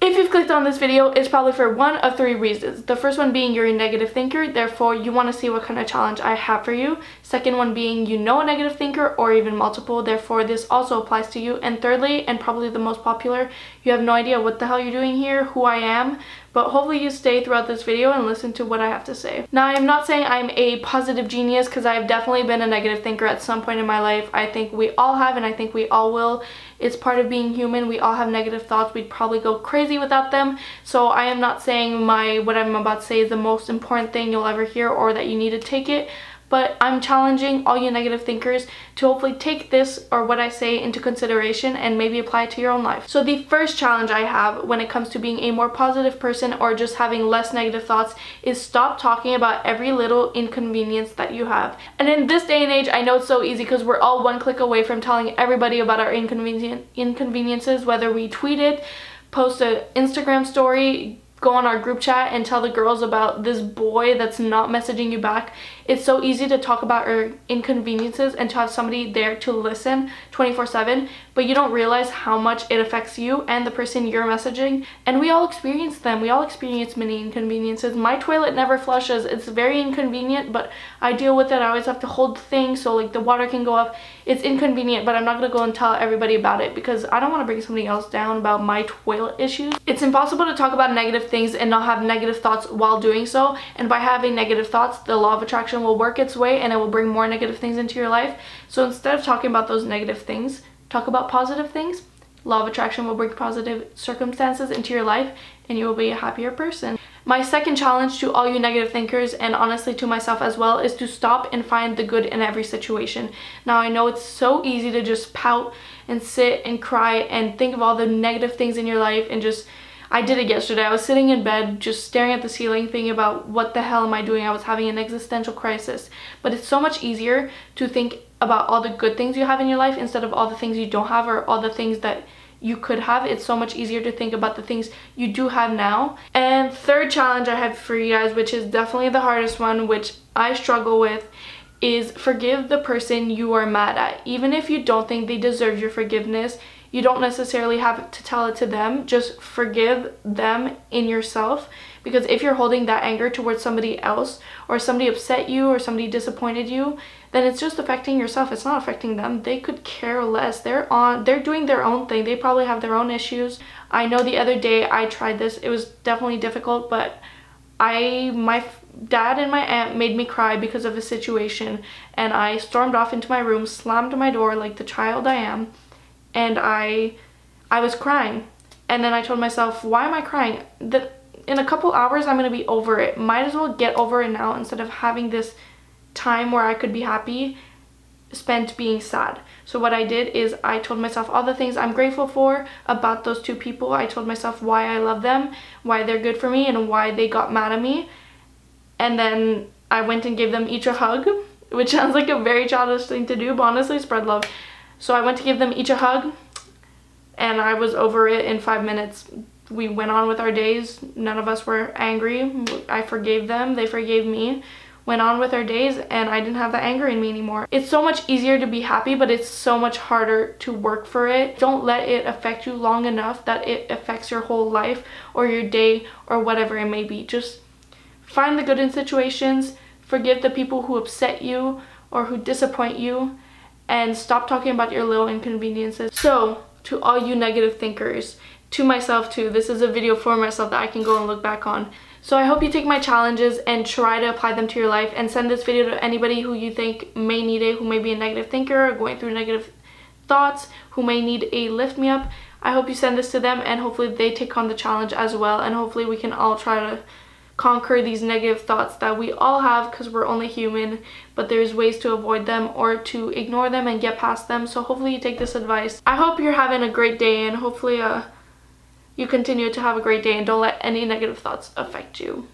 If you've clicked on this video, it's probably for one of three reasons. The first one being you're a negative thinker, therefore you want to see what kind of challenge I have for you. Second one being you know a negative thinker or even multiple, therefore this also applies to you. And thirdly, and probably the most popular, you have no idea what the hell you're doing here, who I am, but hopefully you stay throughout this video and listen to what I have to say. Now, I am not saying I'm a positive genius because I've definitely been a negative thinker at some point in my life. I think we all have, and I think we all will. It's part of being human. We all have negative thoughts. We'd probably go crazy without them. So I am not saying what I'm about to say is the most important thing you'll ever hear or that you need to take it. But I'm challenging all you negative thinkers to hopefully take this or what I say into consideration and maybe apply it to your own life. So the first challenge I have when it comes to being a more positive person or just having less negative thoughts is stop talking about every little inconvenience that you have. And in this day and age, I know it's so easy because we're all one click away from telling everybody about our inconveniences, whether we tweet it, post an Instagram story, go on our group chat and tell the girls about this boy that's not messaging you back. It's so easy to talk about our inconveniences and to have somebody there to listen 24/7, but you don't realize how much it affects you and the person you're messaging. And we all experience them. We all experience many inconveniences. My toilet never flushes. It's very inconvenient, but I deal with it. I always have to hold things so like the water can go up. It's inconvenient, but I'm not gonna go and tell everybody about it because I don't want to bring somebody else down about my toilet issues. It's impossible to talk about negative things and not have negative thoughts while doing so, and by having negative thoughts, the law of attraction will work its way and it will bring more negative things into your life. So instead of talking about those negative things, talk about positive things. Law of attraction will bring positive circumstances into your life and you will be a happier person. My second challenge to all you negative thinkers, and honestly to myself as well, is to stop and find the good in every situation. Now, I know it's so easy to just pout and sit and cry and think of all the negative things in your life and just, I did it yesterday. I was sitting in bed just staring at the ceiling thinking about what the hell am I doing. I was having an existential crisis. But it's so much easier to think about all the good things you have in your life instead of all the things you don't have or all the things that you could have. It's so much easier to think about the things you do have now. And third challenge I have for you guys, which is definitely the hardest one, which I struggle with, is forgive the person you are mad at. Even if you don't think they deserve your forgiveness, you don't necessarily have to tell it to them. Just forgive them in yourself, because if you're holding that anger towards somebody else or somebody upset you or somebody disappointed you, then it's just affecting yourself. It's not affecting them. They could care less. They're doing their own thing. They probably have their own issues. I know the other day I tried this. It was definitely difficult, but my dad and my aunt made me cry because of a situation, and I stormed off into my room, slammed my door like the child I am, and I was crying. And then I told myself, why am I crying? That in a couple hours I'm gonna be over it. Might as well get over it now instead of having this time where I could be happy spent being sad. So what I did is I told myself all the things I'm grateful for about those two people. I told myself why I love them, why they're good for me, and why they got mad at me. And then I went and gave them each a hug, which sounds like a very childish thing to do, but honestly, spread love. So I went to give them each a hug, and I was over it in 5 minutes. We went on with our days. None of us were angry. I forgave them. They forgave me. Went on with our days, and I didn't have that anger in me anymore. It's so much easier to be happy, but it's so much harder to work for it. Don't let it affect you long enough that it affects your whole life or your day or whatever it may be. Just find the good in situations. Forgive the people who upset you or who disappoint you, and stop talking about your little inconveniences. So, to all you negative thinkers, to myself too, this is a video for myself that I can go and look back on. So I hope you take my challenges and try to apply them to your life, and send this video to anybody who you think may need it, who may be a negative thinker or going through negative thoughts, who may need a lift me up. I hope you send this to them, and hopefully they take on the challenge as well, and hopefully we can all try to conquer these negative thoughts that we all have, because we're only human, but there's ways to avoid them or to ignore them and get past them. So hopefully you take this advice. I hope you're having a great day, and hopefully you continue to have a great day and don't let any negative thoughts affect you.